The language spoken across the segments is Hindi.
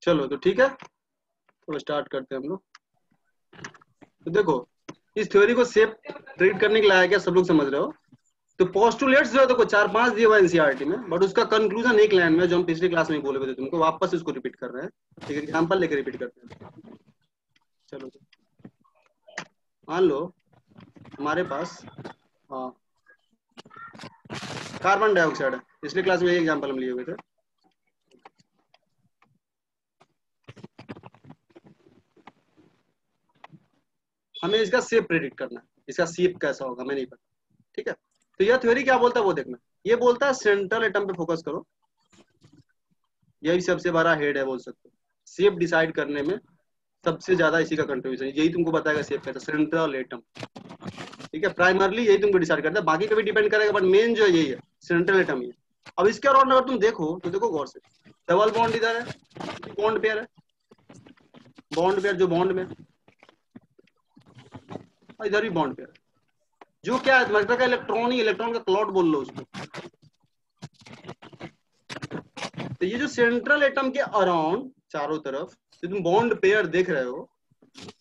चलो तो ठीक है, तो स्टार्ट करते हैं हम लोग। तो देखो, इस थ्योरी को सेप ट्रीट करने के लायक है, सब लोग समझ रहे हो। तो पोस्टुलेट्स जो है देखो 4-5 दिए हुआ एनसीईआरटी में, बट उसका कंक्लूजन एक लाइन में, जो हम पिछले क्लास में बोले हुए थे तुमको, वापस इसको रिपीट कर रहे हैं। एक एग्जांपल लेकर रिपीट करते हैं। चलो मान लो हमारे पास हाँ कार्बन डाइऑक्साइड है। पिछले क्लास में एक एग्जांपल हम लिए हुए थे। हमें इसका शेप प्रेडिक्ट करना है, इसका शेप कैसा होगा हमें नहीं पता, ठीक है। तो यह थ्योरी क्या बोलता है वो देखना। ये बोलता है सेंट्रल एटम पे फोकस करो, यही सबसे बड़ा हेड है बोल सकते हो। शेप डिसाइड करने में सबसे ज्यादा इसी का कंट्रीब्यूशन, यही तुमको बताएगा शेप कैसा, सेंट्रल एटम, ठीक है। प्राइमरली यही तुमको डिसाइड करता है, बाकी का भी डिपेंड करेगा, बट मेन जो यही है, सेंट्रल एटम ही है। अब इसके अराउंड अगर तुम देखो तो देखो गौर से, डबल बॉन्ड इधर है, बॉन्ड पेयर है, बॉन्ड पेयर जो बॉन्ड में, और इधर भी बॉन्ड पेयर है, जो क्या है तुम्हारे का इलेक्ट्रॉन ही, इलेक्ट्रॉन का क्लॉट बोल लो उसको। तो ये जो सेंट्रल एटम के अराउंड चारों तरफ जो तुम बॉन्ड पेयर देख रहे हो,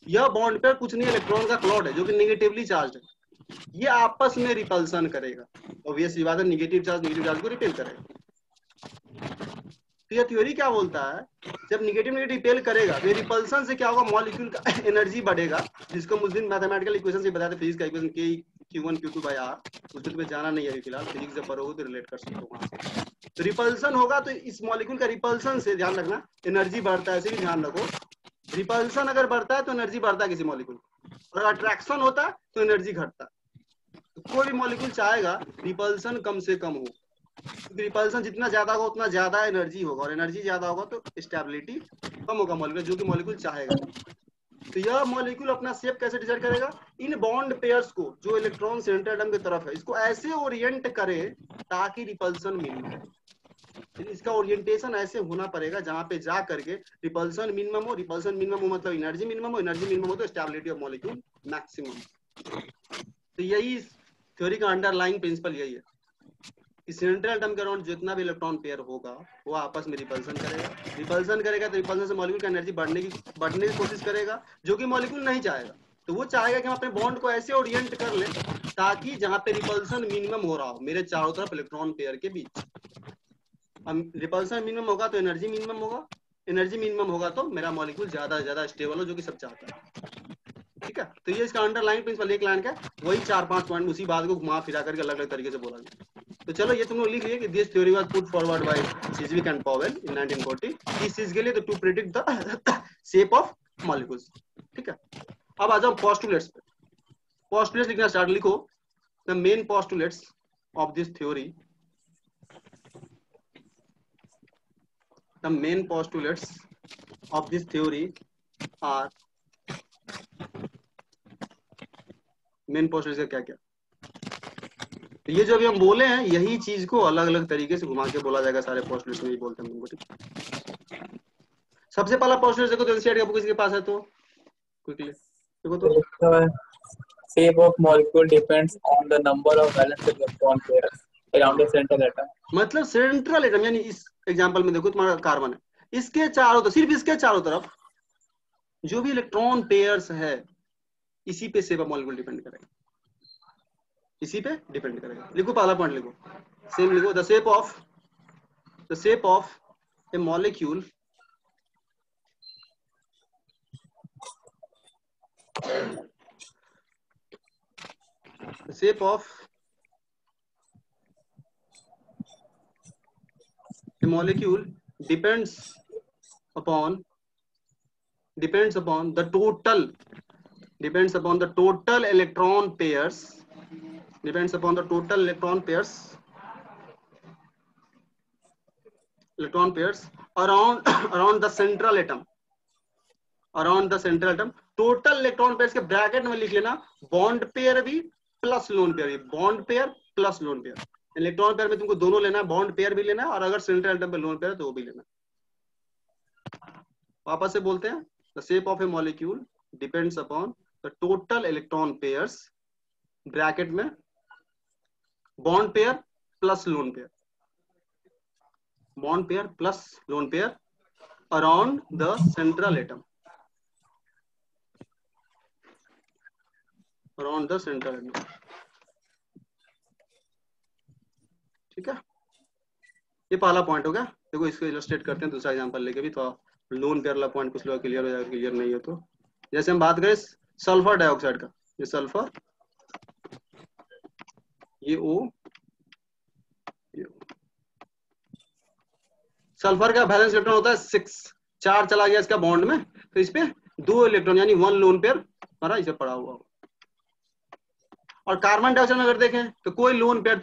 यह बॉन्ड पेयर कुछ नहीं, इलेक्ट्रॉन का क्लॉट है जो कि नेगेटिवली चार्ज है। ये आपस में रिपल्सन करेगा, ऑब्वियसली बात है, नेगेटिव चार्ज को रिपेल करेगा। तो यह थ्योरी क्या बोलता है, जब नेगेटिव रिपेल करेगा तो रिपल्सन से क्या होगा, मॉलिक्यूल का एनर्जी बढ़ेगा, जिसको हम उस दिन मैथमेटिकल इक्वेशन से बताते, फिजिक्स का इक्वेशन के Q1 Q2 बाय R, उसको तुम्हें जाना नहीं है फिलहाल, फिजिक्स जब पढ़ोगे तो रिलेट कर सकते हो वहां से। तो रिपल्सन होगा तो इस मॉलिक्यूल का रिपल्सन से ध्यान रखना, एनर्जी बढ़ता है, ऐसे भी ध्यान रखो। रिपल्सन अगर बढ़ता है तो एनर्जी बढ़ता है किसी मॉलिक्यूल, और अट्रैक्शन होता है तो एनर्जी घटता है। तो कोई भी मॉलिक्यूल चाहेगा रिपल्सन कम से कम हो, क्योंकि रिपल्सन जितना ज्यादा होगा उतना ज्यादा एनर्जी होगा, और एनर्जी ज्यादा होगा तो स्टेबिलिटी कम होगा मॉलिक्यूल, जो कि मॉलिक्यूल चाहेगा। तो यह मॉलिक्यूल अपना शेप कैसे डिसाइड करेगा, इन बॉन्ड पेयर्स को जो इलेक्ट्रॉन सेंट्रल एटम की तरफ है, इसको ऐसे ओरिएंट करे ताकि रिपल्सन मिनिमम हो। इसका ओरिएंटेशन ऐसे होना पड़ेगा जहां पे जा करके रिपल्सन मिनिमम हो, रिपल्सन मिनिमम हो मतलब एनर्जी मिनिमम हो, एनर्जी मिनिमम हो तो स्टेबिलिटी ऑफ मॉलिक्यूल मैक्सिमम। तो यही थ्योरी का अंडरलाइंग प्रिंसिपल यही है कि सेंट्रल एटम के अराउंड जितना भी इलेक्ट्रॉन पेयर होगा वो आपस में रिपल्सन करेगा, रिपल्सन करेगा तो रिपल्सन से मॉलिक्यूल का एनर्जी बढ़ने की कोशिश करेगा, जो कि मॉलिक्यूल नहीं चाहेगा। तो वो चाहेगा कि हम अपने बॉन्ड को ऐसे ओरिएंट कर ले ताकि जहां पे रिपल्सन मिनिमम हो रहा हो मेरे चारों तरफ इलेक्ट्रॉन पेयर के बीच, रिपल्सन मिनिमम होगा तो एनर्जी मिनिमम होगा, एनर्जी मिनिमम होगा तो मेरा मॉलिक्यूल ज्यादा से ज्यादा स्टेबल हो, जो कि सब चाहता है, ठीक है। तो ये इसका अंडरलाइन प्रिंसिपल एक लाइन का, वही 4-5 पॉइंट उसी बात को घुमा फिरा करके अलग अलग तरीके से बोला गया। तो चलो ये तुम लोग लिख लिए कि this theory was put forward by Sidgwick and Powell in 1940, इस चीज के लिए, तो to predict the shape of molecules, ठीक है। अब आ जाओ पोस्टुलेट्स पे। पोस्टुलेट्स लिखना स्टार्ट, लिखो the main postulates of this theory, the main postulates of this theory are, main postulates क्या क्या। तो ये जो अभी हम बोले हैं यही चीज को अलग अलग तरीके से घुमा के बोला जाएगा, सारे पोस्टुलेट्स में ही बोलते हैं तुमको, ठीक। सबसे पहला पोस्टुलेट देखो तो एनसीईआरटी का बुक किसके पास है, तो क्विकली देखो तो, shape of molecule depends on the number of valence electron pairs around the central atom. मतलब सेंट्रल एटम, यानी इस एग्जांपल में देखो तुम्हारा कार्बन है, इसके चारों तरफ, सिर्फ इसके चारों तरफ जो भी इलेक्ट्रॉन पेयर्स है, इसी पे शेप ऑफ मॉलिक्यूल डिपेंड करेगा, इसी पे डिपेंड करेगा। लिखो पहला पॉइंट, लिखो सेम लिखो, the shape of a molecule the shape of a molecule depends upon the total electron pairs, around the central atom, total electron pair के ब्रैकेट में लिख लेना, बॉन्ड पेयर भी प्लस लोन पेयर भी, bond pair plus lone pair. Electron pair में तुमको दोनों लेना, बॉन्ड पेयर भी लेना, और अगर सेंट्रल एटम पे लोन पेयर तो वो भी लेना। वापस से बोलते हैं, the shape of a molecule depends upon the total electron pairs, bracket में bond pair plus lone pair, bond pair plus lone pair around the central atom, around the central atom. ठीक है, ये पहला पॉइंट हो गया। देखो इसको इलस्ट्रेट करते हैं दूसरा एग्जांपल लेके भी, तो लोन पेयर वाला पॉइंट कुछ लोग क्लियर हो जाएगा, क्लियर नहीं है तो। जैसे हम बात करें सल्फर डाइऑक्साइड का, ये सल्फर, ये O, ये सल्फर का बैलेंस इलेक्ट्रॉन होता है 6, 4 चला गया इसका बॉन्ड में, तो इस पे 2 इलेक्ट्रॉन यानी 1 लोन पेयर हमारा इसे पड़ा हुआ। और कार्बन डाइऑक्साइड में अगर देखें तो कोई लोन पेयर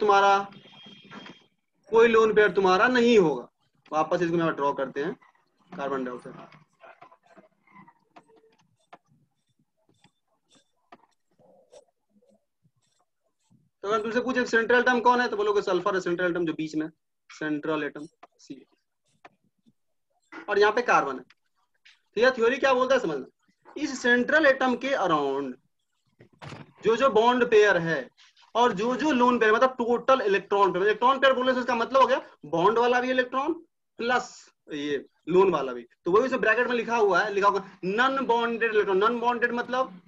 तुम्हारा नहीं होगा। वापस इसको मैं ड्रॉ करते हैं कार्बन डाइऑक्साइड। तो अगर तुमसे पूछे सेंट्रल एटम कौन है तो बोलोगे सल्फर है सेंट्रल एटम, जो बीच में सेंट्रल एटम सी, और यहाँ पे कार्बन है। तो यह थ्योरी क्या बोलता है समझना, इस सेंट्रल एटम के अराउंड जो बॉन्ड पेयर है और जो लोन पेयर, मतलब total electron pair, electron pair बोलने से इसका मतलब हो गया बॉन्ड वाला भी इलेक्ट्रॉन प्लस ये लोन वाला भी। तो वही ब्रैकेट में लिखा हुआ है, लिखा होगा non bonded electron. Non bonded मतलब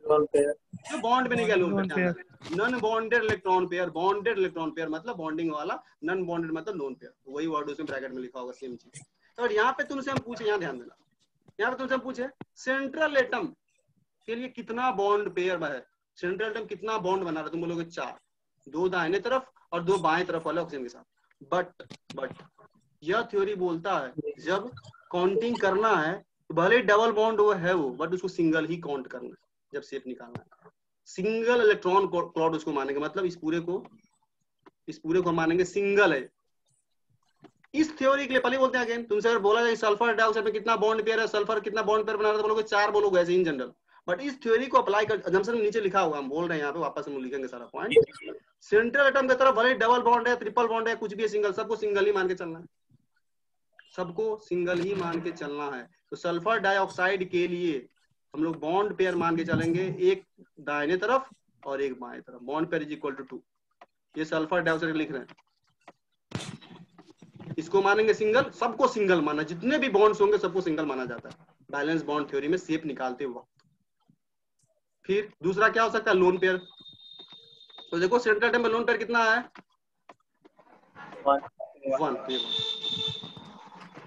लोन पेयर, जो बॉन्ड में नहीं गया lone pair. Non bonded electron pair, bonded electron pair मतलब बॉन्डिंग वाला, नॉन बॉन्डेड मतलब लोन पेयर। वही वर्ड उसमें ब्रैकेट में लिखा होगा, सेम चीज। और यहाँ पे तुमसे हम पूछे, यहाँ ध्यान देना, यहाँ पे तुमसे हम पूछे सेंट्रल एटम के लिए कितना बॉन्ड पेयर है, सेंट्रल एटम कितना बॉन्ड बना रहा है, तुम बोलोगे 4, 2 दाहिने तरफ और 2 बाएं तरफ वाले ऑक्सीजन के साथ। बट यह थ्योरी बोलता है जब काउंटिंग करना है तो भले ही डबल बॉन्ड है वो, बट उसको सिंगल ही काउंट करना है। जब शेप निकालना है सिंगल इलेक्ट्रॉन क्लॉड उसको मानेंगे, मतलब इस पूरे को मानेंगे सिंगल है। इस थ्योरी के लिए पहले बोलते हैं अगेन, तुमसे अगर बोला जाए सल्फर डाइऑक्साइड में कितना बॉन्ड पेयर है, सल्फर कितना बॉन्ड पेयर बना रहा है, तो बोलोगे 4 बोलोगे ऐसे इन जनरल। बट इस थ्योरी को अप्लाई कर, अजम्पशन में नीचे लिखा हुआ हम बोल रहे हैं, यहाँ पे वापस हम लिखेंगे सारा पॉइंट। सेंट्रल एटम की तरफ भले डबल बॉन्ड है, ट्रिपल बॉन्ड है, कुछ भी है, सिंगल, सबको सिंगल ही मान के चलना है, सबको सिंगल ही मान के चलना है। तो सल्फर डाइऑक्साइड के लिए हम लोग बॉन्ड पेयर मान के चलेंगे, एक दाहिने तरफ और एक बाएं तरफ, bond pair is equal to 2। ये सल्फर डाइऑक्साइड लिख रहे हैं, इसको मानेंगे सिंगल, सबको सिंगल माना, जितने भी बॉन्ड्स होंगे सबको सिंगल माना जाता है बैलेंस बॉन्ड थ्योरी में शेप निकालते वक्त। फिर दूसरा क्या हो सकता है, लोन पेयर। तो देखो सेंट्रल एटम में लोन पेयर कितना है, 1।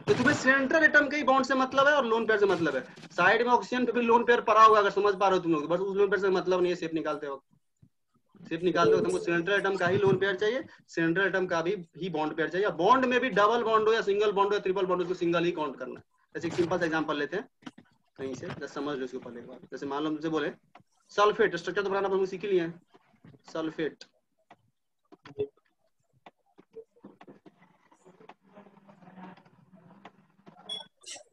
तो तुम्हें सेंट्रल एटम के ही बॉन्ड से मतलब है और लोन पेयर से मतलब है। साइड में ऑक्सीजन पे भी लोन पेयर पड़ा होगा, अगर समझ पा रहे हो तुम लोग, बस उस लोन पेयर से मतलब नहीं है शेप निकालते वक्त। शेप निकालते वक्त हमको सेंट्रल एटम का ही लोन पेयर चाहिए, सेंट्रल एटम का भी बॉन्ड पेयर चाहिए। बॉन्ड में भी डबल बॉन्ड हो या सिंगल बॉन्ड हो या ट्रिपल बॉन्ड हो, उसको सिंगल ही काउंट करना है। जैसे एक सिंपल सा एग्जांपल लेते हैं कहीं से, जैसे समझ लो इसको पहले एक बार। जैसे मान लो तुमसे बोले सल्फेट, स्ट्रक्चर तो बनाना हम सीख ही लिए हैं, सल्फेट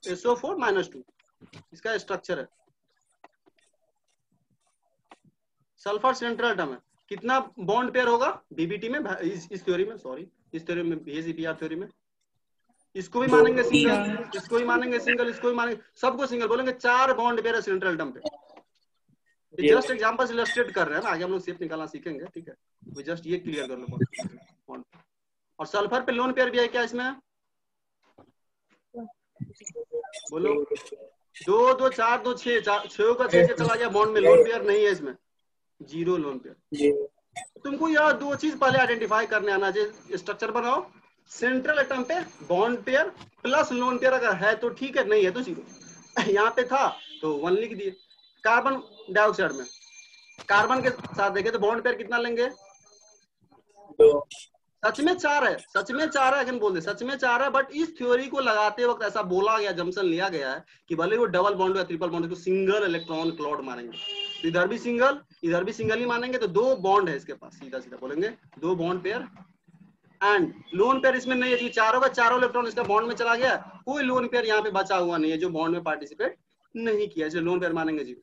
SO4-2 इसका स्ट्रक्चर है। सल्फर सेंट्रल एटम है, कितना बॉन्ड पेयर होगा बीबीटी में, इस थ्योरी में, सॉरी इस थ्योरी में, बीएसईपीआर थ्योरी में। इसको भी मानेंगे सिंगल, इसको भी मानेंगे सिंगल, इसको भी मानेंगे, सबको सिंगल बोलेंगे। 4 बॉन्ड पेयर है सेंट्रल एटम पे। ये जस्ट एग्जांपल से इलस्ट्रेट कर रहे हैं ना, आगे हम लोग शेप निकालना सीखेंगे, ठीक है। तो जस्ट ये क्लियर कर लो। और सल्फर पे लोन पेयर भी है क्या इसमें, बोलो 2 2 4 2 6 6 का 6 चला गया बॉन्ड में, लोन पेयर नहीं है इसमें, 0 लोन पेयर। तुमको यह 2 चीज पहले आइडेंटिफाई करने आना चाहिए। स्ट्रक्चर बनाओ, सेंट्रल एटम पे bond pair plus lone pair अगर है तो ठीक है, नहीं है तो 0। यहाँ पे था तो 1 लिख दिए। कार्बन डाइऑक्साइड में कार्बन के साथ देखे तो बॉन्ड पेयर कितना लेंगे, 2। सच में 4 है, सच में 4 है, अगर बोल दे सच में 4 है। बट इस थ्योरी को लगाते वक्त ऐसा बोला गया, जंक्शन लिया गया है कि भले वो डबल बॉन्ड या ट्रिपल बॉन्ड, तो सिंगल इलेक्ट्रॉन क्लॉड मानेंगे। तो इधर भी सिंगल ही मानेंगे। तो 2 बॉन्ड है इसके पास, सीधा सीधा बोलेंगे 2 bond pair. And lone pair इसमें नहीं है, 4 होगा, 4 इलेक्ट्रॉन इसका बॉन्ड में चला गया, कोई लोन पेयर यहाँ पे बचा हुआ नहीं है जो बॉन्ड में पार्टिसिपेट नहीं किया, इसलिए लोन पेयर मानेंगे 0।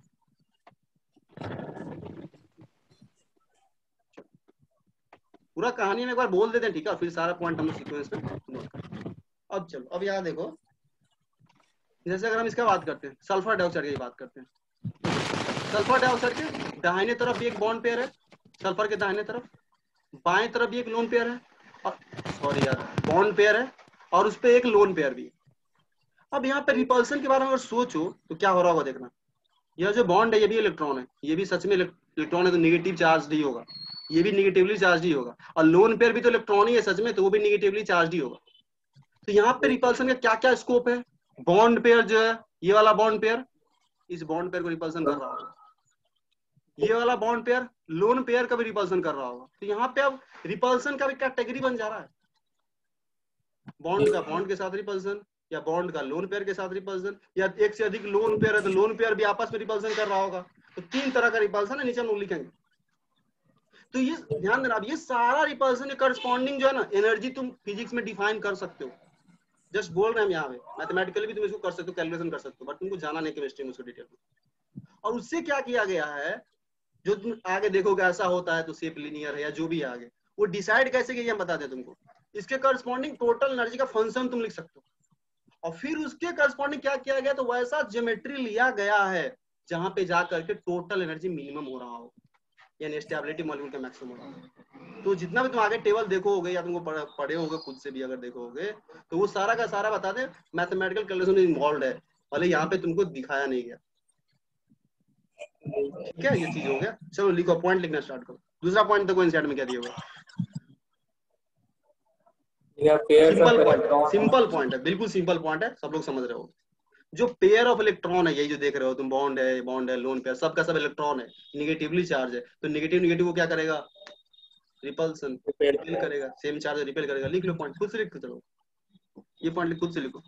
पूरा कहानी में एक बार बोल देते हैं, ठीक है, फिर सारा पॉइंट हम सीक्वेंस में नोट करें। अब चलो, अब यहाँ देखो, जैसे अगर हम इसका बात करते हैं, सल्फर डाइऑक्साइड की बात करते हैं। सल्फर डाइऑक्साइड के दाहिने तरफ भी एक बॉन्ड पेयर है, सल्फर के दाहिने तरफ, बाएं तरफ भी एक लोन पेयर है, और सॉरी यार बॉन्ड पेयर है, और उस पे एक लोन पेयर भी। अब यहाँ पे रिपल्सन के बारे में अगर सोचो तो क्या हो रहा होगा देखना, यह जो बॉन्ड है ये भी इलेक्ट्रॉन है, ये भी सच में इलेक्ट्रॉन है तो निगेटिव चार्ज ही होगा, ये भी निगेटिवली चार्ज ही होगा, और लोन पेयर भी तो इलेक्ट्रॉन ही है सच में, तो वो भी निगेटिवली चार्ज ही होगा। तो यहाँ पे रिपल्सन का क्या क्या स्कोप है, बॉन्ड पेयर जो है ये वाला बॉन्ड पेयर इस बॉन्ड पेयर को रिपल्सन कर रहा होगा, ये वाला बॉन्ड पेयर लोन पेयर का भी रिपल्सन कर रहा होगा। तो यहाँ पे अब रिपल्सन का भी कैटेगरी बन जा रहा है, बॉन्ड का बॉन्ड के साथ रिपल्सन, या बॉन्ड का लोन पेयर के साथ रिपल्सन, या एक से अधिक लोन पेयर है तो लोन पेयर भी आपस में रिपल्सन कर रहा होगा। तो 3 तरह का रिपल्सन है, नीचे हम लोग लिखेंगे। तो ये ध्यान देना, अब ये सारा रिपल्सन करस्पॉन्डिंग जो है ना एनर्जी तुम फिजिक्स में डिफाइन कर सकते हो, जस्ट बोल रहे हैं हम यहाँ पे, मैथमेटिकली भी तुम इसको कर सकते हो, कैलकुलेशन कर सकते हो, बट तुमको जाना नहीं केमिस्ट्री में उसको डिटेल में। और उससे क्या किया गया है, जो तुम आगे देखोगे ऐसा होता है तो शेप लीनियर है या जो भी है आगे, वो डिसाइड कैसे किया हम बता दें तुमको। इसके करस्पॉन्डिंग टोटल एनर्जी का फंक्शन तुम लिख सकते हो, और फिर उसके करस्पॉन्डिंग क्या किया गया, तो वैसा ज्योमेट्री लिया गया है जहां पे जाकर के टोटल एनर्जी मिनिमम हो रहा हो, यानी स्टेबिलिटी मॉलिक्यूल का मैक्सिमम हो रहा हो। तो जितना भी तुम आगे टेबल देखोगे या तुमको पढ़े होगे खुद से भी अगर देखोगे, तो वो सारा का सारा बता दे मैथमेटिकल कैलकुलेशन इन्वॉल्व है, भले यहाँ पे तुमको दिखाया नहीं गया। ठीक है, ये चीज हो गया। चलो लिखो, पॉइंट लिखना स्टार्ट करो। दूसरा पॉइंट देखो इन साइड में क्या दिया हुआ, सिंपल पॉइंट है, बिल्कुल सिंपल पॉइंट है, सब लोग समझ रहे हो। जो पेयर ऑफ इलेक्ट्रॉन है, यही जो देख रहे हो तुम, बॉन्ड है लोन पेयर, सबका सब इलेक्ट्रॉन है, निगेटिवली चार्ज है, तो निगेटिव निगेटिव को क्या करेगा, रिपल्सन, रिपेल करेगा, सेम चार्ज रिपेल करेगा। लिख लो पॉइंट, खुद से लिख चलो, ये पॉइंट खुद से लिखो,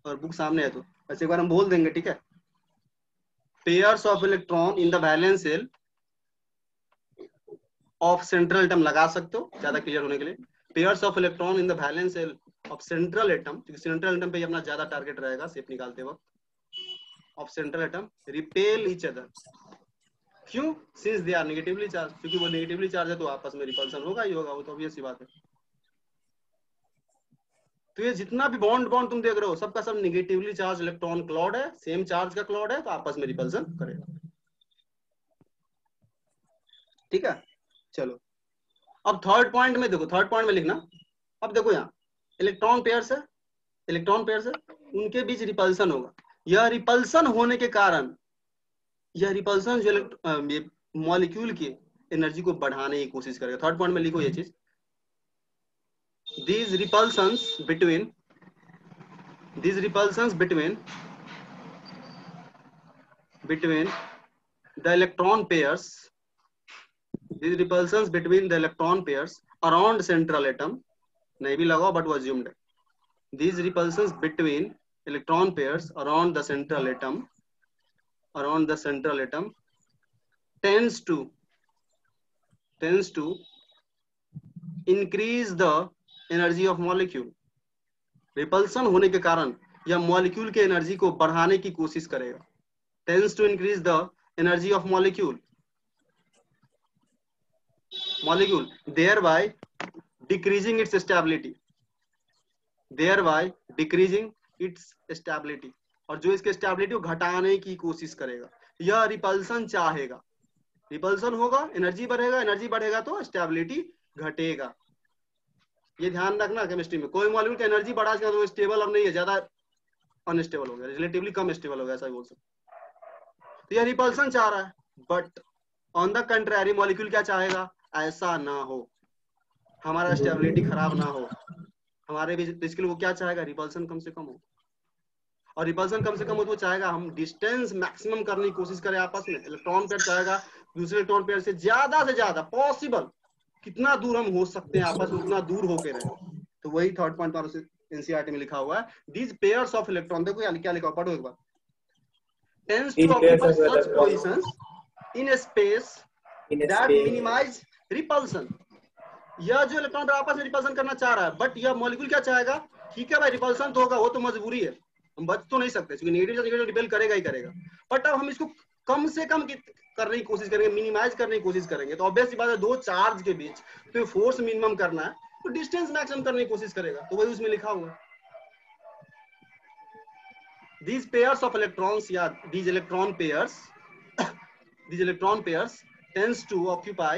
और बुक सामने है तो ऐसे एक बार हम बोल देंगे, ठीक है। Pairs of electron in the valence shell of central atom लगा सकते हो ज्यादा क्लियर होने के लिए, pairs of electron in the valence shell of central atom, क्योंकि सेंट्रल एटम पे अपना ज्यादा टारगेट रहेगा शेप निकालते वक्त, of central atom repel each other. क्यों, since they are negatively charge, क्योंकि वो नेगेटिवली चार्ज है तो आपस में रिपल्सन होगा ही होगा, वो तो ऑब्वियस सी बात है। तो ये जितना भी बॉन्ड बॉन्ड तुम देख रहे हो सबका सब नेगेटिवली चार्ज इलेक्ट्रॉन क्लॉड है, सेम चार्ज का क्लॉड है, तो आपस में रिपल्सन करेगा। ठीक है, चलो अब थर्ड पॉइंट में देखो, थर्ड पॉइंट में लिखना। अब देखो यहाँ इलेक्ट्रॉन पेयर्स है, इलेक्ट्रॉन पेयर्स है, उनके बीच रिपल्सन होगा। यह रिपल्सन होने के कारण, यह रिपल्सन जो मॉलिक्यूल की एनर्जी को बढ़ाने की कोशिश करेगा। थर्ड पॉइंट में लिखो ये चीज, these repulsions between the electron pairs, these repulsions between the electron pairs around central atom, नहीं भी लगाओ but वो assumed है, these repulsions between electron pairs around the central atom tends to increase the energy of molecule। Repulsion होने के कारण यह मॉलिक्यूल के एनर्जी को बढ़ाने की कोशिश करेगा, tends to increase the energy of molecule thereby decreasing its stability, और जो इसके स्टेबिलिटी को घटाने की कोशिश करेगा। यह रिपल्सन चाहेगा, रिपल्सन होगा, एनर्जी बढ़ेगा तो स्टेबिलिटी घटेगा। ये ध्यान रखना, केमिस्ट्री में कोई मॉलिक्यूल की एनर्जी बढ़ा तो स्टेबल अब नहीं है, ज्यादा अनस्टेबल हो गया, रिलेटिवली कम स्टेबल हो गया, ऐसा बोल सकते। तो यह रिपल्सन चाह रहा है, but on the contrary molecule क्या चाहेगा, ऐसा ना हो, हमारा स्टेबिलिटी खराब ना हो, हमारे भी इसके लिए वो क्या चाहेगा, रिपल्सन कम से कम हो। और रिपल्सन कम से कम हो तो चाहेगा हम डिस्टेंस मैक्सिमम करने की कोशिश करें आपस में। इलेक्ट्रॉन पेयर चाहेगा दूसरे इलेक्ट्रॉन पेयर से ज्यादा पॉसिबल कितना दूर हम हो सकते हैं आपस में उतना दूर होके रहे। तो वही थर्ड पॉइंट पर एनसीईआरटी में लिखा हुआ है, दीज पेयर्स ऑफ इलेक्ट्रॉन, देखो क्या लिखा हुआ, पढ़ो एक बार, tends to occupy such positions in space that minimize repulsion. यह जो इलेक्ट्रॉन आपस में रिपल्सन करना चाह रहा है, बट यह मॉलिक्यूल क्या चाहेगा, ठीक है भाई रिपल्सन तो होगा, वो तो मजबूरी है, हम बच तो नहीं सकते, क्योंकि नेगेटिव रिपेल करेगा ही करेगा, बट अब हम इसको कम से कम करने की कोशिश करेंगे, मिनिमाइज करने की कोशिश करेंगे। तो ऑब्वियस बात है, दो चार्ज के बीच तो फोर्स मिनिमम करना है, तो डिस्टेंस मैक्सिमम करने की कोशिश करेगा, तो वही उसमें लिखा हुआ है। These pairs of electrons, या these electron pairs tends to occupy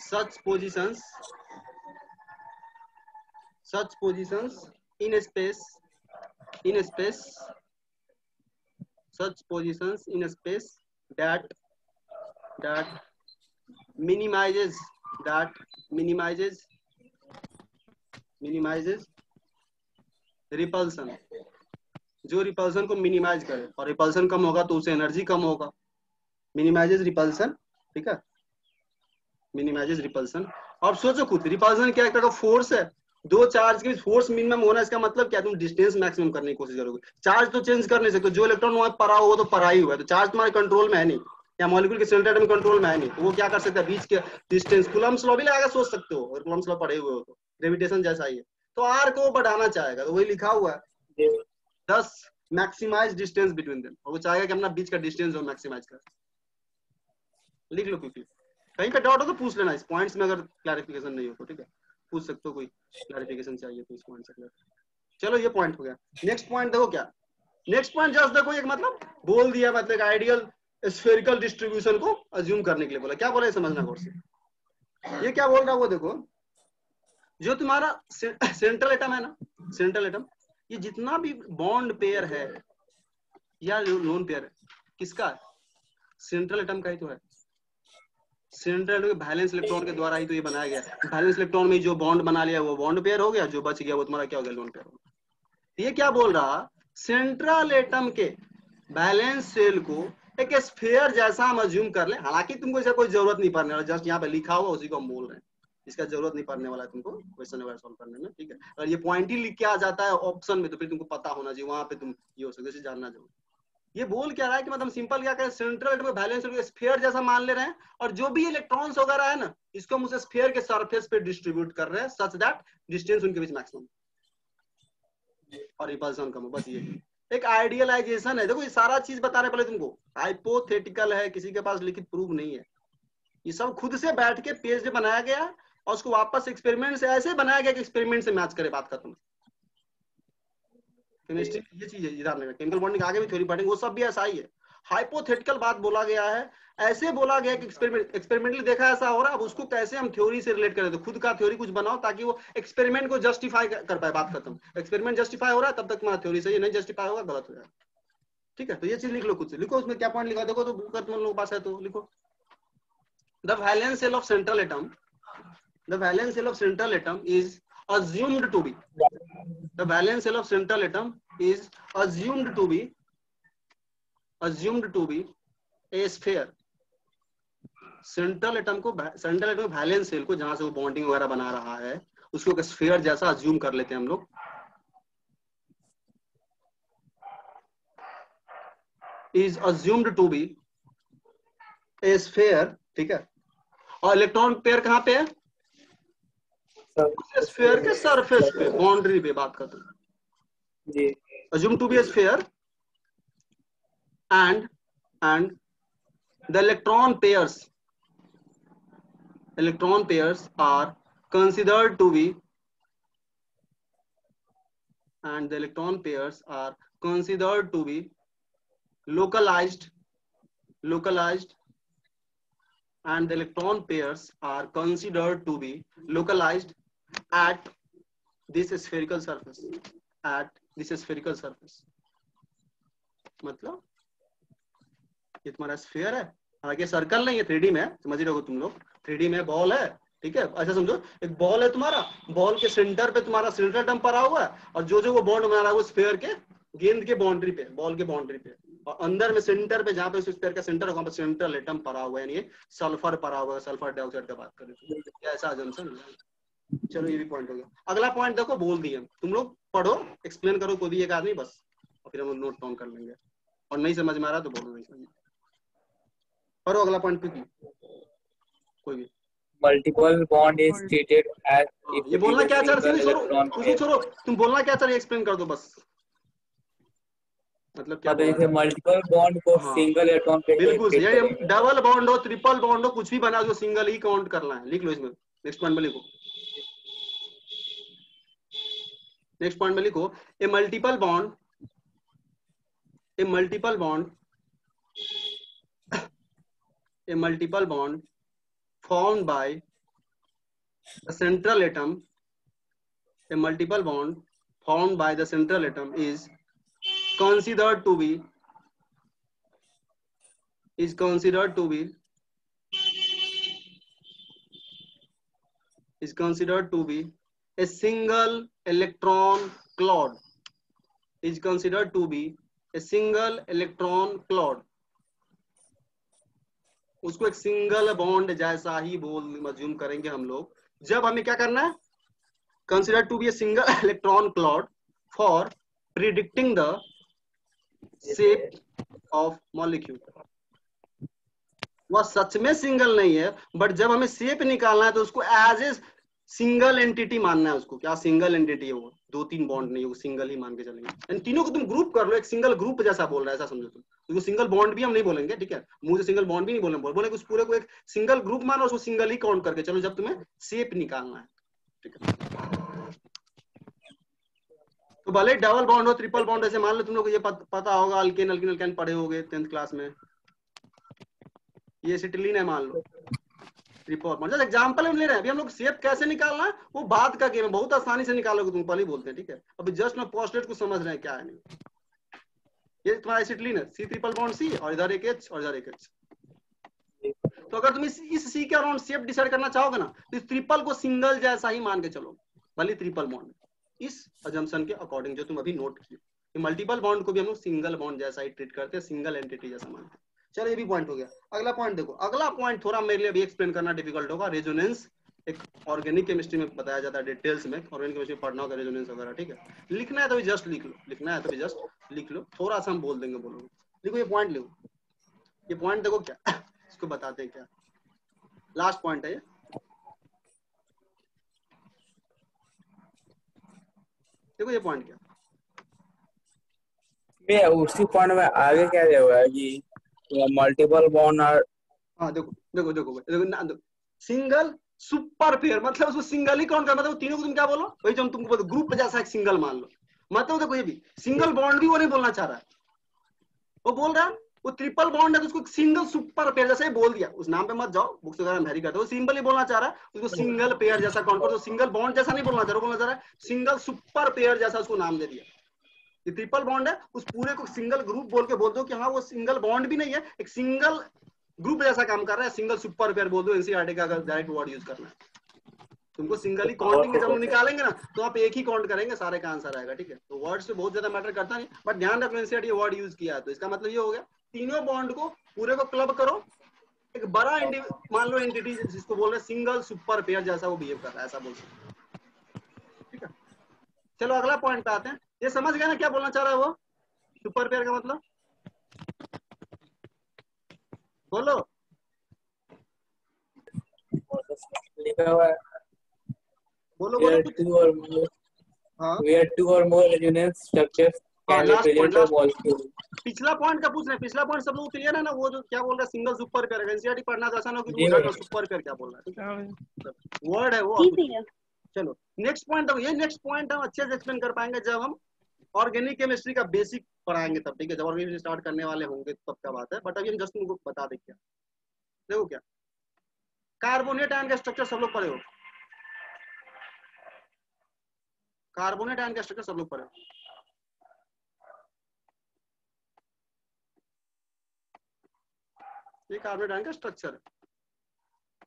such positions in space such positions in space that minimizes repulsion, जो रिपल्सन को मिनिमाइज करे, और रिपल्सन कम होगा तो उसे एनर्जी कम होगा। मिनिमाइजेज रिपल्सन, ठीक है, मिनिमाइजेज रिपल्सन। और सोचो खुद, रिपल्सन क्या एक तरह का फोर्स है, दो चार्ज के बीच फोर्स मिनिमम होना, इसका मतलब क्या, तुम डिस्टेंस मैक्सिमम करने की कोशिश करोगे। चार्ज तो चेंज कर नहीं सकते, जो इलेक्ट्रॉन वहां पड़ा हुआ तो पड़ा ही हुआ है, तो चार्ज तुम्हारे कंट्रोल में है नहीं, या मॉलिक्यूल के सेंटर में कंट्रोल में है नहीं, तो वो क्या कर सकता है, बीच के डिस्टेंस, कूलम्ब्स लॉ भी लगाकर सोच सकते हो, अगर कूलम्ब्स लॉ पढ़े हुए हो तो, ग्रेविटेशन जैसा ही है, तो आर को बढ़ाना चाहेगा, तो वही लिखा हुआ है 10 मैक्सिमाइज डिस्टेंस बिटवीन देम, और वो चाहेगा कि अपना बीच का डिस्टेंस हो मैक्सिमाइज कर। लिख लो क्विकली, कहीं पे डाउट हो तो पूछ लेना, इस पॉइंट्स में अगर क्लैरिफिकेशन नहीं हो तो, ठीक है, पूछ सकते हो, कोई क्लैरिफिकेशन चाहिए तो इस पॉइंट से। चलो ये पॉइंट हो गया। नेक्स्ट पॉइंट देखो क्या, नेक्स्ट पॉइंट जस्ट देखो, एक मतलब बोल दिया, मतलब आइडियल स्फेरिकल डिस्ट्रीब्यूशन को अज्यूम करने के लिए बोला। क्या बोला, समझना गौर से, ये क्या बोल रहा है वो देखो, जो तुम्हारा सेंट्रल एटम है ना, सेंट्रल एटम, ये जितना भी बॉन्ड पेयर है या लोन पेयर है, किसका है, सेंट्रल एटम का ही तो है। सेंट्रल एटम के वैलेंस इलेक्ट्रॉन के द्वारा ही तो ये बनाया गया। वैलेंस इलेक्ट्रॉन में जो बॉन्ड बना लिया वो बॉन्ड पेयर हो गया, जो बच गया वो तुम्हारा क्या हो गया, लोन पेयर हो गया। ये क्या बोल रहा, सेंट्रल एटम के बैलेंस सेल को एक स्फीयर जैसा हम अज्यूम कर ले, हालांकि तुमको इसका कोई जरूरत नहीं पड़ने वाला, जस्ट यहाँ पे लिखा हुआ उसी को हम बोल रहे हैं, इसका जरूरत नहीं पड़ने वाला है तुमको क्वेश्चन वगैरह सॉल्व करने में, ठीक है। अगर ये पॉइंट ही लिख के आ जाता है ऑप्शन में तो फिर तुमको पता होना चाहिए, वहां पे तुम ये हो सकता है जानना जरूर। ये बोल क्या रहा है कि मतलब सिंपल क्या करें, सेंट्रल एटम में बैलेंस सेल को स्फीयर जैसा मान ले रहे हैं, और जो भी इलेक्ट्रॉन्स वगैरह है ना, इसको हम उस स्फीयर के सरफेस पे डिस्ट्रीब्यूट कर रहे हैं सच दैट डिस्टेंस उनके बीच मैक्सिमम और रिपल्सन कम हो, बस ये एक आइडियलाइजेशन है। देखो ये सारा चीज बता रहे, पहले तुमको हाइपोथेटिकल है, किसी के पास लिखित प्रूफ नहीं है, ये सब खुद से बैठ के पेज पे बनाया गया, और उसको वापस एक्सपेरिमेंट से ऐसे बनाया गया कि एक्सपेरिमेंट से मैच करे, बात खत्म। केमिस्ट्री ये चीज है, ध्यान रखना, केमिकल बॉन्डिंग आगे भी थ्योरी पढ़ेंगे, वो सब भी ऐसा ही है, हाइपोथेटिकल बात बोला गया है, ऐसे बोला गया कि एक्सपेरिमेंटली देखा ऐसा हो रहा है, अब उसको कैसे हम थ्योरी से रिलेट करें, तो खुद का थ्योरी कुछ बनाओ ताकि वो एक्सपेरिमेंट को जस्टिफाई कर पाए, बात खत्म। एक्सपेरिमेंट जस्टिफाई हो रहा है तब तक तुम्हारा थ्योरी सही, नहीं जस्टिफाई होगा गलत हो जाएगा, ठीक है। तो ये चीज लिख लो, खुद से लिखो, उसमें क्या पॉइंट लिखा देखो, तो बुक तुम लोगों के पास है तो लिखो। The valence shell of central atom, the valence shell of central atom is assumed to be, the valence shell of central atom is assumed to be a sphere। Central atom valence shell को, जहां से वो बॉन्डिंग वगैरह बना रहा है, उसको एक स्फीयर जैसा अज्यूम कर लेते हैं हम लोग, is assumed to be a sphere, ठीक है। और इलेक्ट्रॉन पेयर कहां पे है, स्फीयर के सरफेस पे, बाउंड्री पे, बात करते हैं जी। assumed to be a sphere and the electron pairs are considered to be, and the electron pairs are considered to be localized, and the electron pairs are considered to be localized at this spherical surface, मतलब ये तुम्हारा स्फीयर है, आगे सर्कल नहीं है, 3D में है, समझ रहे हो तुम लोग, 3D में बॉल है, ठीक है। ऐसा समझो एक बॉल है तुम्हारा, बॉल के सेंटर पे तुम्हारा सेंट्रल एटम पड़ा हुआ है, और जो वो बॉन्ड बना रहा है वो स्फीयर के गेंद के बाउंड्री पे, बॉल के बाउंड्री पे, और अंदर में सेंटर पे, जहां पे उस स्फीयर का सेंटर होगा, सेंट्रल एटम पड़ा हुआ है, यानी सल्फर पड़ा हुआ है, सल्फर डाइऑक्साइड का बात करें तो ऐसा अजम्पशन। चलो ये भी पॉइंट हो गया। अगला पॉइंट देखो, बोल दिए, तुम लोग पढ़ो, एक्सप्लेन करो कोई भी एक आदमी बस, और फिर हम नोट डाउन कर लेंगे, और नहीं समझ में आ रहा तो बोलो नहीं समझ। पढ़ो अगला पॉइंट क्योंकि कोई भी multiple bond is treated as if ये it बोलना is a क्या चाह single रहे, electron pair। छोड़ो, तुम बोलना क्या चाह रहे एक्सप्लेन कर दो बस, मतलब क्या बोल रहे हैं, मल्टीपल बॉन्ड को हाँ सिंगल इलेक्ट्रॉन पेयर में बिल्कुल, ट्रीट ये करेंगे। डबल बॉन्ड हो, ट्रिपल बॉन्ड हो, कुछ भी बना, जो सिंगल ही काउंट करना है, लिख लो इसमें। नेक्स्ट पॉइंट में लिखो, नेक्स्ट पॉइंट में लिखो, a multiple bond formed by the central atom, a multiple bond formed by the central atom is considered to be a single electron cloud. Is considered to be a single electron cloud. उसको एक सिंगल बॉन्ड जैसा ही मज्यूम करेंगे हम लोग जब हमें क्या करना है, consider to be a single electron cloud for predicting the shape of molecule. वह सच में सिंगल नहीं है, बट जब हमें शेप निकालना है तो उसको एज ए सिंगल एंटिटी मानना है। उसको क्या सिंगल एंटिटी है, वो 2-3 बॉन्ड नहीं है, वो सिंगल ही मान के चलेंगे। इन तीनों को तुम ग्रुप कर लो, एक सिंगल ग्रुप जैसा बोल रहा है, ऐसा समझो तुम। तो सिंगल बॉन्ड भी हम नहीं बोलेंगे, ठीक है, मुंह से सिंगल बॉन्ड भी नहीं बोलेंगे, उस पूरे को एक सिंगल ग्रुप मानो, उसको सिंगल ही काउंट करके चलो जब तुम्हें शेप निकालना है, ठीक है। तो भले डबल बॉन्ड हो, ट्रिपल बॉन्ड, ऐसे मान लो तुम लोग ये पता होगा, अल्केन अल्किन अल्केन पढ़े होगे 10th क्लास में। ये एसिटिलीन है मान लो, ट्रिपल बॉन्ड। जैसे एग्जांपल हम ले रहे हैं, अभी हम लोग शेप कैसे निकालना है वो बात का गेम है, बहुत आसानी से निकालोगे तुम, पहले ही बोलते हैं, ठीक है। अभी जस्ट मैं पोस्टलेट को समझ रहे हैं क्या है नहीं। ये तुम्हारा एसिटिलीन है, C ट्रिपल बॉन्ड C, और इधर एक H और इधर एक H। तो अगर तुम इस C के अराउंड शेप डिसाइड करना चाहोगे ना, तो इस ट्रिपल को सिंगल जैसा ही मान के चलो, भले ट्रिपल बॉन्ड, इस अजम्पशन के अकॉर्डिंग जो तुम अभी नोट किए। मल्टीपल बॉन्ड को भी हम लोग सिंगल बॉन्ड जैसा ही ट्रीट करते हैं, सिंगल एंटिटी जैसा मानते हैं। चलो ये भी पॉइंट हो गया। अगला पॉइंट देखो, अगला पॉइंट थोड़ा मेरे लिए अभी एक्सप्लेन करना डिफिकल्ट होगा। रेजोनेंस एक ऑर्गेनिक केमिस्ट्री में बताया जाता है डिटेल्स में, ऑर्गेनिक केमिस्ट्री पढ़ना होगा रेजोनेंस वगैरह, ठीक है। लिखना है तो जस्ट लिख लो, लिखना है तो जस्ट लिख लो, थोड़ा सा हम बोल देंगे, बोलोगे। देखो ये पॉइंट लिखो, ये पॉइंट देखो क्या इसको बताते हैं क्या, लास्ट पॉइंट है ये। देखो ये पॉइंट क्या, मैं उसी पॉइंट में आगे क्या होगा कि मल्टीपल बॉन्ड और हाँ देखो देखो देखो देखो, सिंगल सुपर पेयर, मतलब उसको सिंगल ही काउंट कर, मतलब तीनों को तुम क्या बोलो, वही जो तुमको ग्रुप जैसा एक सिंगल मान लो। मतलब देखो ये भी सिंगल बॉन्ड भी वो नहीं बोलना चाह रहा है, वो बोल रहा है वो ट्रिपल बॉन्ड है तो उसको सिंगल सुपर पेयर जैसा ही बोल दिया। उस नाम पे मत जाओ, बुक्स वगैरह में करते हो, सिंपल ही बोलना चाह रहा है, उसको सिंगल पेयर जैसा काउंट करो। तो सिंगल बॉन्ड जैसा नहीं बोलना चाह रहा, बोलना चाह रहा है सिंगल सुपर पेयर जैसा उसको नाम दे दिया। ये ट्रिपल बॉन्ड है, उस पूरे को सिंगल ग्रुप बोल के बोल दो कि हाँ वो सिंगल बॉन्ड भी नहीं है, एक सिंगल ग्रुप जैसा काम कर रहा है, सिंगल सुपर पेयर बोल दो। एनसीईआरटी का अगर डायरेक्ट वर्ड यूज करना है तुमको, सिंगल ही काउंटिंग जब हम निकालेंगे ना तो आप एक ही काउंट करेंगे, सारे का आंसर आएगा, ठीक है। तो वर्ड्स पे बहुत ज्यादा मैटर करता नहीं, बट ध्यान रखो एनसीईआरटी वर्ड यूज किया है तो इसका मतलब ये हो गया तीनों बॉन्ड को पूरे को क्लब करो, एक बड़ा मान लो एंटिटी जिसको बोल रहे हैं सिंगल सुपर पेयर जैसा वो बिहेव कर रहा है, ऐसा बोल सकते, ठीक है। चलो अगला पॉइंट पे आते हैं। ये समझ गया ना क्या बोलना चाह रहा है वो, सुपर पेयर का मतलब, बोलो। लिखा हुआ है बोलो बोलो कुछ। two or more, हाँ where two or more resonance structures can last point, represent a molecule. पिछला पॉइंट का पूछ रहे हैं, पिछला पॉइंट सब लोग क्लियर है ना, वो जो क्या बोल रहा है सिंगल सुपर पेयर, एनसीईआरटी पढ़ना तो ऐसा ना कि तुम जानो सुपर पेयर क्या बोल रहा है, वर्ड है वो। चलो नेक्स्ट पॉइंट, ये नेक्स्ट पॉइंट हम अच्छे से एक्सप्लेन कर पाएंगे जब हम ऑर्गेनिक केमिस्ट्री का बेसिक पढ़ाएंगे तब, ठीक है। जब ऑर्गेनिक स्टार्ट करने वाले होंगे तब का बात है, बट अभी हम जस्ट तुमको बता दें क्या। देखो क्या कार्बोनेट आयन का स्ट्रक्चर सब लोग पढ़े हो, कार्बोनेट आयन का स्ट्रक्चर सब लोग पढ़े हो। ये कार्बोनेट आयन का स्ट्रक्चर है,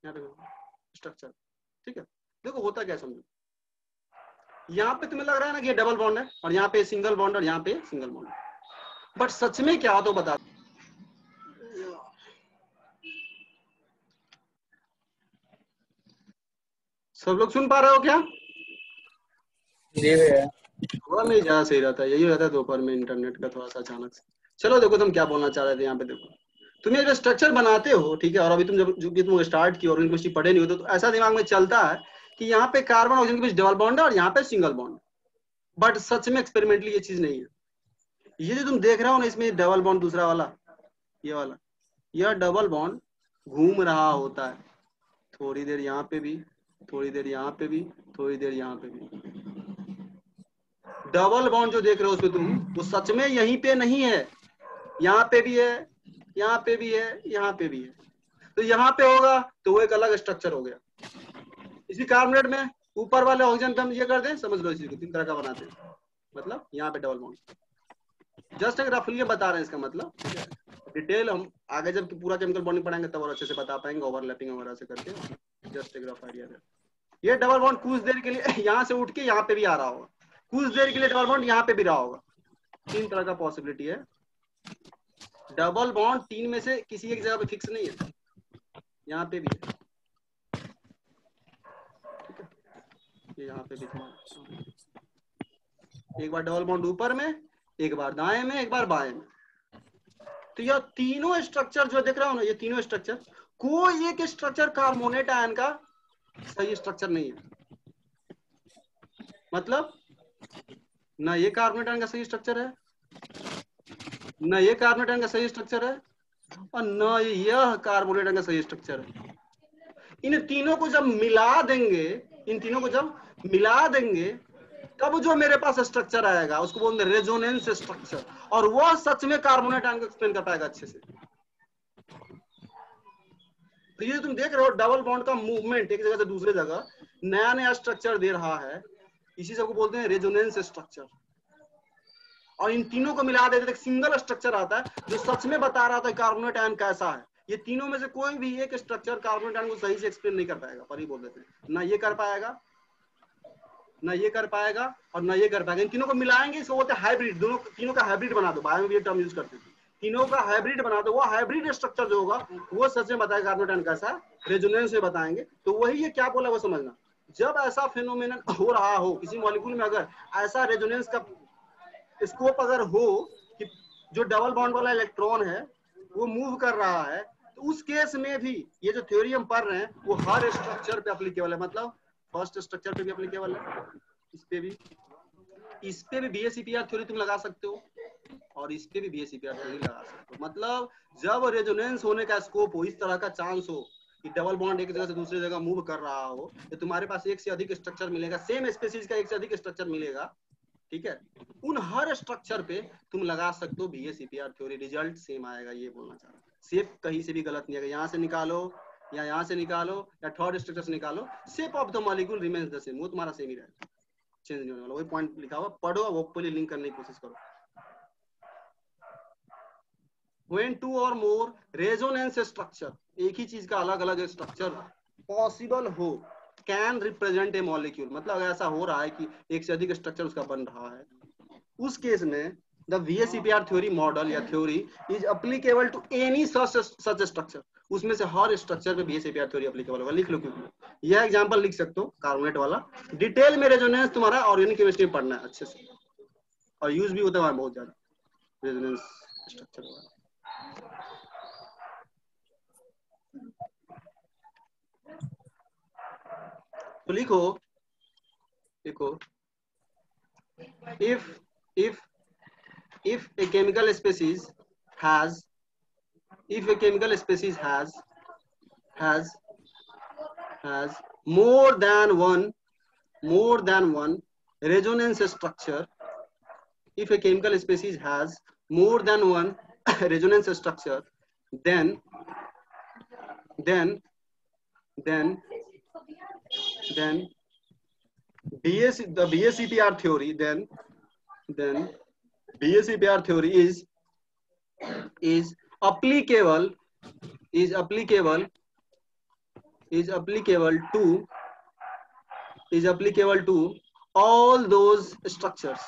यहाँ पे स्ट्रक्चर, ठीक है। देखो होता क्या समझो, यहाँ पे तुम्हें लग रहा है ना कि ये डबल बॉन्ड है और यहाँ पे सिंगल बॉन्ड और यहाँ पे सिंगल बॉन्ड है, बट सच में क्या तो बता, सब लोग सुन पा रहे हो क्या? जी भैया। थोड़ा नहीं ज्यादा सही रहता है, यही रहता है दोपहर में इंटरनेट का थोड़ा सा अचानक से। चलो देखो तुम क्या बोलना चाह रहे थे, यहाँ पे देखो तुम ये जो स्ट्रक्चर बनाते हो, ठीक है, और अभी तुम जब जो कि तुम स्टार्ट की और यूनिवर्सिटी पढ़े नहीं होते तो ऐसा दिमाग में चलता है कि यहाँ पे कार्बन ऑक्सीजन के बीच डबल बॉन्ड है और यहाँ पे सिंगल बॉन्ड, बट सच में एक्सपेरिमेंटली ये चीज नहीं है। ये जो तुम देख रहे हो ना इसमें डबल बॉन्ड दूसरा वाला, ये वाला, यह डबल बॉन्ड घूम रहा होता है, थोड़ी देर यहाँ पे भी, थोड़ी देर यहाँ पे भी, थोड़ी देर यहाँ पे भी। डबल बॉन्ड जो देख रहे हो उसमें तुम, वो सच में यहीं पे नहीं है, यहाँ पे भी है, यहाँ पे भी है, यहाँ पे भी है। तो यहाँ पे होगा तो वो एक अलग स्ट्रक्चर हो गया, इसी कार्बोनेट में ऊपर वाले ऑक्सीजन पे हम ये कर दें, समझ लो इसी को 3 तरह का बनाते हैं, मतलब यहाँ पे डबल बॉन्ड, जस्ट एक रफली बता रहे हैं इसका मतलब, ठीक है। डिटेल हम आगे जब पूरा केमिकल बॉन्डिंग पढ़ाएंगे तब और अच्छे से बता पाएंगे ओवरलैपिंग वगैरह से करके, जस्ट एक रफ आइडिया है। ये डबल बॉन्ड कुछ देर के लिए यहाँ से उठ के यहाँ पे भी आ रहा होगा, कुछ देर के लिए डबल बॉन्ड यहाँ पे भी रहा होगा, 3 तरह का पॉसिबिलिटी है। डबल बॉन्ड 3 में से किसी एक जगह पे फिक्स नहीं है, यहाँ पे भी है, ठीक है, ये यहाँ पे भी था। एक बार डबल बॉन्ड ऊपर में, एक बार दाएं में, एक बार बाएं में। तो यह तीनों स्ट्रक्चर जो देख रहा हो ना, ये तीनों स्ट्रक्चर, कोई एक स्ट्रक्चर कार्बोनेट आयन का सही स्ट्रक्चर नहीं है। मतलब ना ये कार्बोनेट आयन का सही स्ट्रक्चर है, ना ये कार्बोनेट आयन का सही स्ट्रक्चर है, और ना यह कार्बोनेट आयन का सही स्ट्रक्चर है। इन तीनों को जब मिला देंगे, इन तीनों को जब मिला देंगे तब जो मेरे पास स्ट्रक्चर आएगा उसको बोलते हैं रेजोनेंस स्ट्रक्चर, और वह सच में कार्बोनेट आयन को एक्सप्लेन कर पाएगा अच्छे से। तो ये तुम देख रहे हो डबल बॉन्ड का मूवमेंट एक जगह से दूसरे जगह नया नया स्ट्रक्चर दे रहा है, इसी सबको बोलते हैं रेजोनेंस स्ट्रक्चर। और इन तीनों को मिला देते सिंगल स्ट्रक्चर आता है जो सच में बता रहा था कार्बोनेट आयन कैसा है। ये तीनों में से कोई भी एक स्ट्रक्चर कार्बोनेट आयन को सही से एक्सप्लेन नहीं कर पाएगा, पर ही बोल देते हैं ना ये कर पाएगा, ना ये कर पाएगा, और ना ये कर पाएगा। इन तीनों को मिलाएंगे, इसको बोलते हैं हाइब्रिड, दोनों तीनों का हाइब्रिड बना दो, बायो में ये टर्म यूज करते हैं, तीनों का हाइब्रिड बना दो। वो हाइब्रिड स्ट्रक्चर जो होगा वो सच में बताएगा कार्बोनेट आयन कैसा, रेजोनेंस में बताएंगे। तो वही ये क्या बोला वो समझना, जब ऐसा फेनोमेनन हो रहा हो किसी मॉलिक्यूल में, अगर ऐसा रेजोनेंस का स्कोप अगर हो कि जो डबल बॉन्ड वाला इलेक्ट्रॉन है वो मूव कर रहा है, तो उस केस में भी ये जो थ्योरी हम पढ़ रहे हैं वो हर स्ट्रक्चर पे एप्लीकेबल है। मतलब फर्स्ट स्ट्रक्चर पे भी एप्लीकेबल है, इस पे भी BACPR थ्योरी तुम लगा सकते हो, और इस पे भी BACPR थ्योरी लगा सकते हो। मतलब जब रेजोनेंस होने का स्कोप हो, इस तरह का चांस हो कि डबल बॉन्ड एक जगह से दूसरी जगह मूव कर रहा हो, तो तुम्हारे पास एक से अधिक स्ट्रक्चर मिलेगा, सेम स्पेसीज का एक से अधिक स्ट्रक्चर मिलेगा, ठीक है। उन हर स्ट्रक्चर पे तुम लगा सकते हो BACPR थ्योरी, रिजल्ट सेम आएगा, ये बोलना चाह रहा हूँ। शेप कहीं से भी गलत नहीं आएगा, यहाँ से निकालो या यहाँ से निकालो या थर्ड स्ट्रक्चर से निकालो, shape of the molecule remains the same, वो तुम्हारा सेम ही रहेगा, चेंज नहीं होने वाला। वही पॉइंट लिखा हुआ, पढ़ो, होपफुली लिंक करने की कोशिश करो। When two or more resonance structure, एक ही चीज का अलग अलग स्ट्रक्चर पॉसिबल हो, कैन रिप्रेजेंट ए मॉलिक्यूल, मतलब ऐसा हो रहा है कि एक से अधिक स्ट्रक्चर उसका बन रहा है, उस केस में द BACPR थ्योरी मॉडल या theory is applicable to any such structure. उसमें से हर स्ट्रक्चर पे BACPR थ्योरी एप्लीकेबल होगा, लिख लो, क्योंकि यह एग्जांपल लिख सकते हो कार्बोनेट वाला। डिटेल में रेजोनेंस तुम्हारा ऑर्गेनिक केमिस्ट्री में पढ़ना है अच्छे से, और यूज भी होता है बहुत ज्यादा रेजोनेंस स्ट्रक्चर वाला। तो लिखो if a chemical species has more than one resonance structure, if a chemical species has more than one resonance structure, then the BACPR theory, then BACPR theory is applicable to all those structures,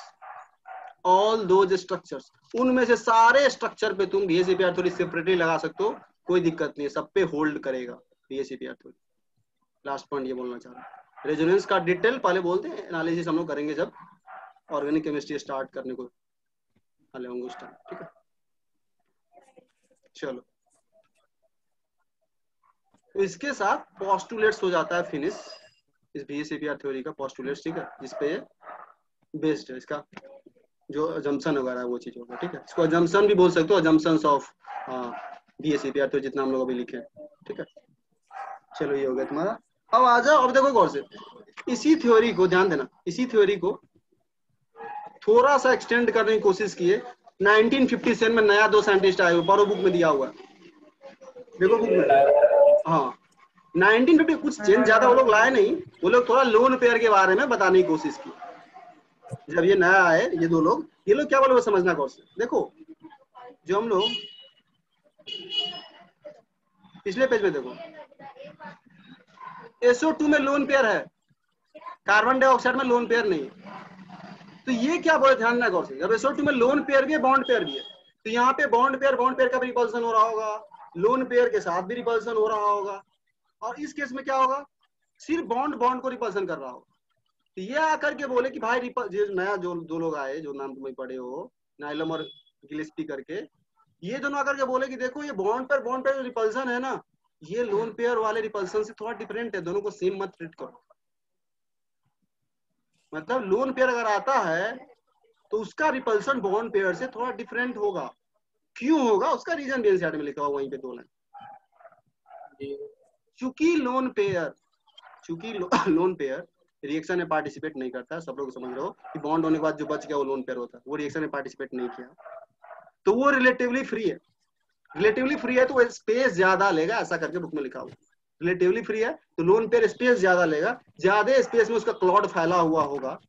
उनमें से सारे स्ट्रक्चर पे तुम BACPR थ्योरी सेपरेटली लगा सकते हो, कोई दिक्कत नहीं है, सब पे होल्ड करेगा BACPR थ्योरी। लास्ट पॉइंट ये बोलना चाह रहा हूँ, रेजोनेंस का डिटेल पहले बोलते हैं, एनालिसिस हम लोग करेंगे जब ऑर्गेनिक केमिस्ट्री स्टार्ट करने को वाले होंगे उस टाइम, ठीक है। चलो, तो इसके साथ पोस्टुलेट्स हो जाता है फिनिश, इस BACPR थ्योरी का पोस्टुलेट्स, ठीक है, जिसपे बेस्ड है इसका जो अजम्पशन वगैरह है वो चीज होगा, ठीक है। इसको अजम्पशन भी बोल सकते हो, अजम्पशंस ऑफ BACPR थ्योरी जितना हम लोग अभी लिखे, ठीक है। चलो ये हो गया तुम्हारा। अब आ जाओ, अब देखो गौर से, इसी थ्योरी को ध्यान देना, इसी थ्योरी को थोड़ा सा एक्सटेंड करने की कोशिश किए। 1957 में नया 2 साइंटिस्ट आए, पढ़ो बुक में दिया हुआ है, देखो बुक में, हाँ, 1950 कुछ चेंज ज्यादा वो लोग लाए नहीं, वो लोग थोड़ा लोन पेयर के बारे में बताने की कोशिश की। जब ये नया आए ये दो लोग, ये लोग क्या बोले वो समझना गौर से। देखो जो हम लोग पिछले पेज में देखो, SO2 में लोन पेयर है, कार्बन डाइऑक्साइड में लोन पेयर नहीं है। तो ये क्या बोले ध्यान ना गौर से, जब SO2 में लोन पेयर भी है बॉन्ड पेयर भी है, तो यहाँ पे बॉन्ड पेयर का भी रिपल्सन हो रहा होगा, लोन पेयर के साथ भी रिपल्सन हो रहा होगा, और इस केस में क्या होगा, सिर्फ बॉन्ड बॉन्ड को रिपल्सन कर रहा होगा। तो ये आकर के बोले कि भाई नया जो दो लोग आए जो नाम तुम्हें पढ़े हो, नाइलम और गिलेस्पी करके, ये दोनों आकर के बोले कि देखो ये बॉन्ड पर जो रिपल्सन है ना, ये लोन पेयर वाले रिपल्सन से थोड़ा डिफरेंट है, दोनों को सेम मत ट्रीट करो। मतलब लोन पेयर अगर आता है तो उसका रिपल्सन बॉन्ड पेयर से थोड़ा डिफरेंट होगा। क्यों होगा उसका रीजन भी एनसीईआरटी में लिखा हुआ वहीं पे 2 लाइन। चूंकि लोन पेयर रिएक्शन में पार्टिसिपेट नहीं करता, सब लोग समझ रहे हो कि बॉन्ड होने के बाद जो बच गया वो लोन पेयर होता है, वो रिएक्शन में पार्टिसिपेट नहीं किया, तो वो रिलेटिवली फ्री है। रिलेटिवली फ्री है तो वो स्पेस ज्यादा लेगा, ऐसा करके बुक में लिखा हुआ। रिलेटिवली फ्री है तो लोन पेयर स्पेस ज्यादा लेगा, ज्यादा स्पेस में उसका क्लॉड फैला हुआ होगा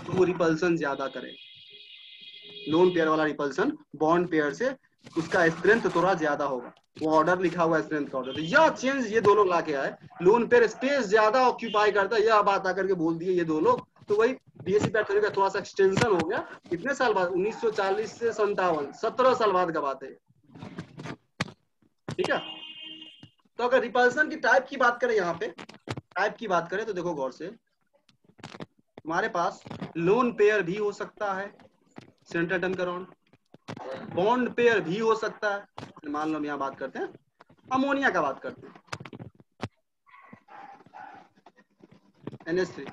तो वो रिपल्सन ज्यादा करेगा। लोन पेयर वाला रिपल्सन बॉन्ड पेयर से उसका स्ट्रेंथ थोड़ा ज्यादा होगा, वो ऑर्डर लिखा हुआ है स्ट्रेंथ का ऑर्डर। तो यह चेंज ये दो लोग लाके आए, लोन पेयर स्पेस ज्यादा ऑक्यूपाई करता है, यह बात आकर के बोल दिए ये दो लोग। तो वही बीएससी पैट थ्योरी का थोड़ा सा एक्सटेंशन हो गया। कितने साल बाद, 1940 से 57, 17 साल बाद का बात है, ठीक है। तो अगर रिपल्सन की टाइप की बात करें, यहाँ पे टाइप की बात करें तो देखो गौर से, हमारे पास लोन पेयर भी हो सकता है सेंटर टन कराउंड, बॉन्ड पेयर भी हो सकता है। मान लो हम यहाँ बात करते हैं अमोनिया का, बात करते हैं NH3,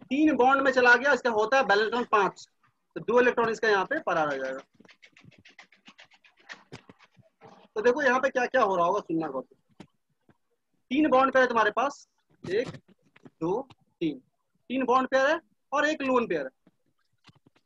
तीन बॉन्ड में चला गया, इसका होता है बैलेंस इलेक्ट्रॉन 5, तो 2 इलेक्ट्रॉन इसका यहाँ पे परा रह जाएगा। तो देखो यहाँ पे क्या क्या हो रहा होगा, सुनना गौर से। 3 बॉन्ड पेयर है तुम्हारे पास, 1 2 3 बॉन्ड पेयर है और एक लोन पेयर है।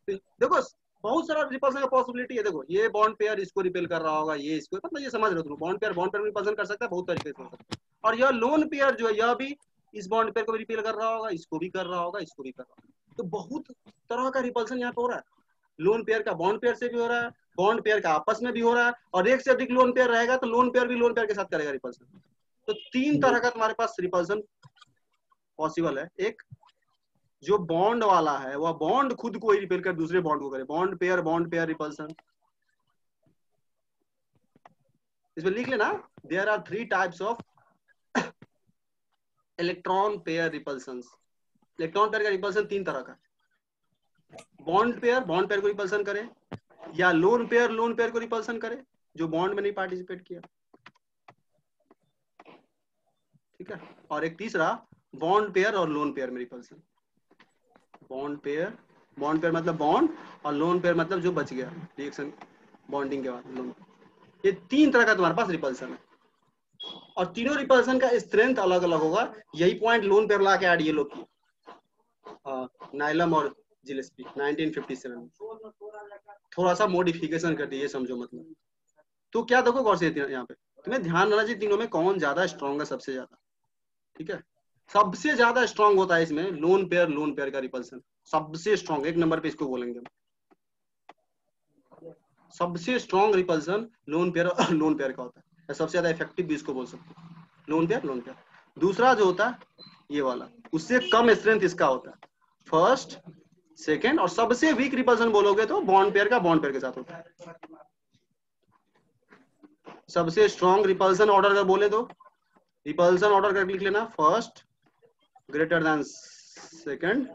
देखो बहुत सारा रिपल्सन का पॉसिबिलिटी है। देखो ये बॉन्ड पेयर इसको रिपेल कर रहा होगा, ये इसको, मतलब ये समझ रहे हो, बॉन्ड पेयर रिपल्सन कर सकता है, बहुत तरीके से हो सकता है। और यह लोन पेयर जो है यह भी इस बॉन्ड पेयर को भी रिपेल कर रहा होगा, इसको भी कर रहा होगा, इसको भी कर रहा होगा। तो बहुत तरह का रिपल्सन यहाँ पे हो रहा है। लोन पेयर का बॉन्ड पेयर से भी हो रहा है, बॉन्ड पेयर का आपस में भी हो रहा है, और एक से अधिक लोन पेयर रहेगा तो लोन पेयर भी लोन पेयर के साथ करेगा रिपल्सन। तो 3 तरह का तुम्हारे पास रिपल्सन पॉसिबल है। एक जो बॉन्ड वाला है वह बॉन्ड खुद को ही रिपेल कर दूसरे बॉन्ड को करे, बॉन्ड पेयर रिपल्सन। इसमें लिख लेना, there are 3 types of electron pair repulsion. Electron pair का रिपल्सन 3 तरह का, बॉन्ड पेयर को रिपल्सन करे, या लोन पेयर को रिपल्सन करे जो बॉन्ड में नहीं पार्टिसिपेट किया, ठीक है। और एक तीसरा बॉन्ड पेयर और लोन पेयर में रिपल्सन। बॉन्ड पेयर मतलब बॉन्ड, और लोन पेयर मतलब जो बच गया रिएक्शन बॉन्डिंग के बाद लोन। ये 3 तरह का तुम्हारे पास रिपल्सन है, और तीनों रिपल्सन का स्ट्रेंथ अलग अलग होगा। यही पॉइंट लोन पेयर ला के ऐड ये लोग की नाइलम और जिलेस्पी 1957 में थोड़ा सा मॉडिफिकेशन कर दिए, समझो मतलब। तो क्या देखो गौर से यहाँ पे तुम्हें ध्यान रखना चाहिए तीनों में कौन ज्यादा स्ट्रॉन्ग है, सबसे ज्यादा, ठीक है। सबसे ज्यादा स्ट्रॉन्ग होता है इसमें लोन पेयर का रिपल्सन, सबसे स्ट्रॉन्ग 1 नंबर पे इसको बोलेंगे हम। सबसे स्ट्रॉन्ग रिपल्सन लोन पेयर का होता है, सबसे ज्यादा इफेक्टिव भी इसको बोल सकते हैं, लोन पेयर। दूसरा जो होता है ये वाला, उससे कम स्ट्रेंथ इसका होता है, फर्स्ट सेकेंड। और सबसे वीक रिपल्सन बोलोगे तो बॉन्ड पेयर के साथ होता है। सबसे स्ट्रॉन्ग रिपल्सन ऑर्डर अगर बोले तो रिपल्सन ऑर्डर करके लिख लेना, फर्स्ट ग्रेटर देन सेकेंड,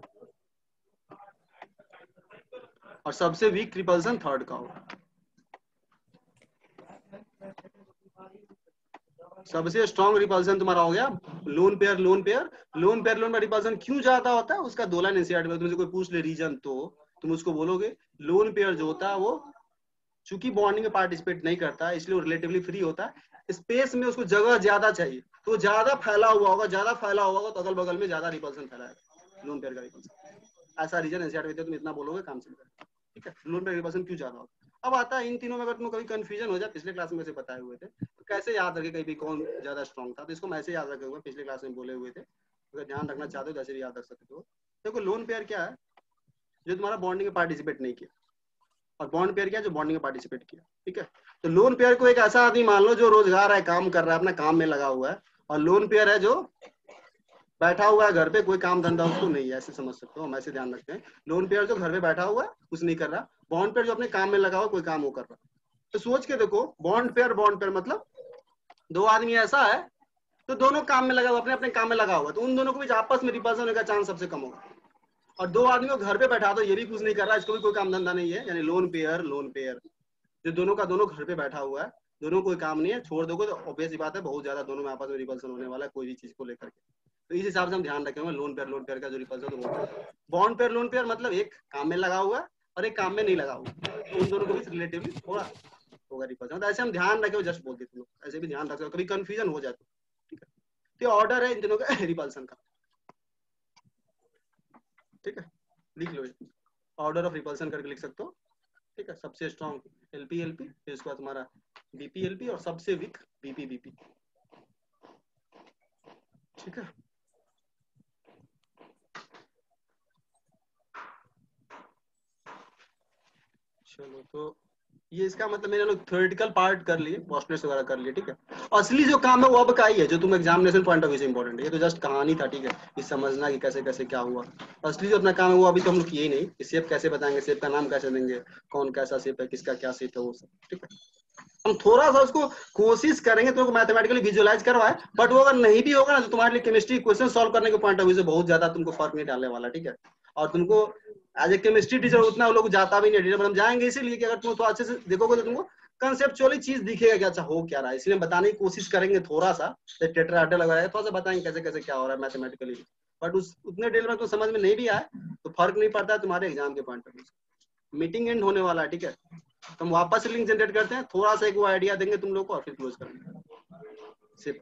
और सबसे वीक रिपल्सन थर्ड का होगा। सबसे स्ट्रॉन्ग रिपल्सन तुम्हारा हो गया लोन पेयर रिपल्सन क्यों ज्यादा होता है उसका 2 लाइन एनसीईआरटी में तुमसे कोई पूछ ले रीजन, तो तुम उसको बोलोगे लोन पेयर जो होता है वो चूंकि बॉन्डिंग में पार्टिसिपेट नहीं करता है इसलिए वो रिलेटिवली फ्री होता है, स्पेस में उसको जगह ज्यादा चाहिए, तो ज्यादा फैला हुआ होगा तो अगल बगल में ज्यादा रिपल्सन फैलाएगा। लोन पेयर का रिपल्सन। ऐसा रीजन एनसीईआरटी में तुम इतना बोलोगे काम चल जाएगा, ठीक है। लोन पेयर रिपल्सन क्यों ज्यादा होगा। अब आता है इन तीनों में अगर तुमको कभी कंफ्यूजन हो जाए, पिछले क्लास में से बताए हुए थे, तो कैसे याद रखे कहीं भी कौन ज्यादा स्ट्रॉन्ग था, तो इसको मैं ऐसे याद रखे हुए पिछले क्लास में बोले हुए थे, अगर ध्यान रखना चाहते हो तो ऐसे भी याद रख सकते हो। देखो लोन पेयर क्या है, जो तुम्हारा बॉन्डिंग में पार्टिसिपेट नहीं किया, और बॉन्ड पेयर क्या है, जो बॉन्डिंग में पार्टिसिपेट किया, ठीक है। तो लोन पेयर को एक ऐसा आदमी मान लो जो रोजगार है, काम कर रहा है, अपना काम में लगा हुआ है, और लोन पेयर है जो बैठा हुआ है घर पे, कोई काम धंधा उसको नहीं है, ऐसे समझ सकते हो, हम ऐसे ध्यान रखते हैं। लोन पेयर जो घर पे बैठा हुआ है, कुछ नहीं कर रहा, बॉन्ड पेयर जो अपने काम में लगा हुआ, कोई काम वो कर रहा। तो सोच के देखो, बॉन्ड पेयर मतलब दो आदमी ऐसा है तो दोनों काम में लगा हुआ, अपने अपने काम में लगा हुआ, तो उन दोनों को भी आपस में रिपल्सन होने का चांस सबसे कम होगा। और दो आदमी को घर पे बैठा दो, ये भी कुछ नहीं कर रहा, इसको भी कोई काम धंधा नहीं है, यानी लोन पेयर जो दोनों का दोनों घर पे बैठा हुआ है, दोनों कोई काम नहीं है, छोड़ दोगे तो ऑब्वियस ही बात है बहुत ज्यादा दोनों में आपस में रिपल्सन होने वाला है कोई भी चीज को लेकर के। तो इस हिसाब से हम ध्यान रखेंगे लोन पेयर का जो रिपल्सन होता है। बॉन्ड पेयर लोन पेयर मतलब एक काम में लगा हुआ और एक काम में नहीं लगा हुआ, तो उन दोनों को भी रिलेटिवली थोड़ा होगा रिपल्सन। तो ऐसे हम ध्यान रखें, जस्ट बोल देते लोग, ऐसे भी ध्यान रखें, कभी कंफ्यूजन हो जाए तो, ठीक है। तो ऑर्डर है इन दोनों का रिपल्सन का, ठीक है, लिख लो, ऑर्डर ऑफ रिपल्सन करके लिख सकते हो, ठीक है। सबसे स्ट्रॉन्ग एलपी फिर उसके बाद तुम्हारा बीपी और सबसे वीक बीपी, ठीक है। चलो, तो ये इसका मतलब मैंने लोग थ्योरेटिकल पार्ट कर लिए, पोस्टलेट्स वगैरह कर लिए, ठीक है। असली जो काम है वो अब का ही है, जो तुम एग्जामिनेशन पॉइंट ऑफ व्यू से इंपॉर्टेंट है, ये तो जस्ट कहानी था, ठीक है, ये समझना कि कैसे कैसे क्या हुआ। असली जो अपना काम है वो अभी तो हम लोग किए ही नहीं, शेप कैसे बताएंगे, शेप का नाम कैसे देंगे, कौन कैसा शेप है, किसका क्या शेप है, वो सब, ठीक है। हम थोड़ा सा उसको कोशिश करेंगे तुमको मैथमेटिकली विजुअलाइज करवाए, बट वो अगर नहीं भी होगा ना तो तुम्हारे लिए केमिस्ट्री क्वेश्चन सॉल्व करने के पॉइंट ऑफ व्यू से बहुत ज्यादा तुमको फर्क नहीं डालने वाला, ठीक है। और तुमको एज ए केमिस्ट्री टीचर उतना लोग जाता भी नहीं, हम जाएंगे इसीलिए कि अगर तुम तो अच्छे से देखोगे तो तुमको कंसेप्चुअली चीज दिखेगा कि अच्छा हो क्या रहा है, इसलिए बताने की कोशिश करेंगे थोड़ा सा, टेट्राहेड्रल लगाएगा थोड़ा सा बताएंगे कैसे कैसे क्या हो रहा है मैथमेटिकली, बट उस उतने डिटेल में तो समझ में नहीं भी आए तो फर्क नहीं पड़ता है तुम्हारे एग्जाम के पॉइंट ऑफ व्यू से। मीटिंग एंड होने वाला है, ठीक है, तो हम वापस लिंक जनरेट करते हैं, थोड़ा सा एक वो आइडिया देंगे तुम लोग को और फिर क्लोज करेंगे।